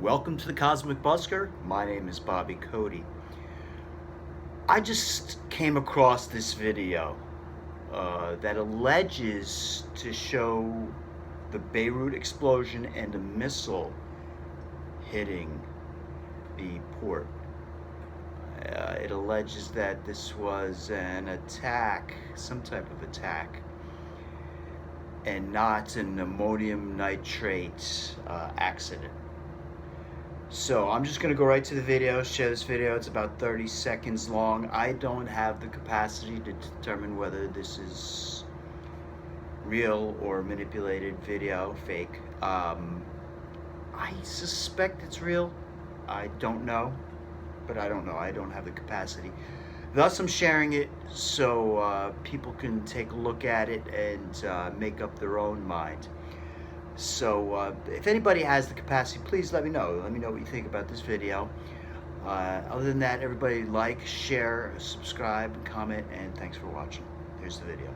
Welcome to the Cosmic Busker. My name is Bobby Cody. I just came across this video that alleges to show the Beirut explosion and a missile hitting the port. It alleges that this was an attack, some type of attack, and not an ammonium nitrate accident. So I'm just going to go right to the video, share this video. It's about 30 seconds long. I don't have the capacity to determine whether this is real or manipulated video, fake. I suspect it's real. I don't know, but I don't know. I don't have the capacity. Thus, I'm sharing it so people can take a look at it and make up their own mind. So if anybody has the capacity, please let me know. Let me know what you think about this video. Other than that, everybody like, share, subscribe, comment, and thanks for watching. Here's the video.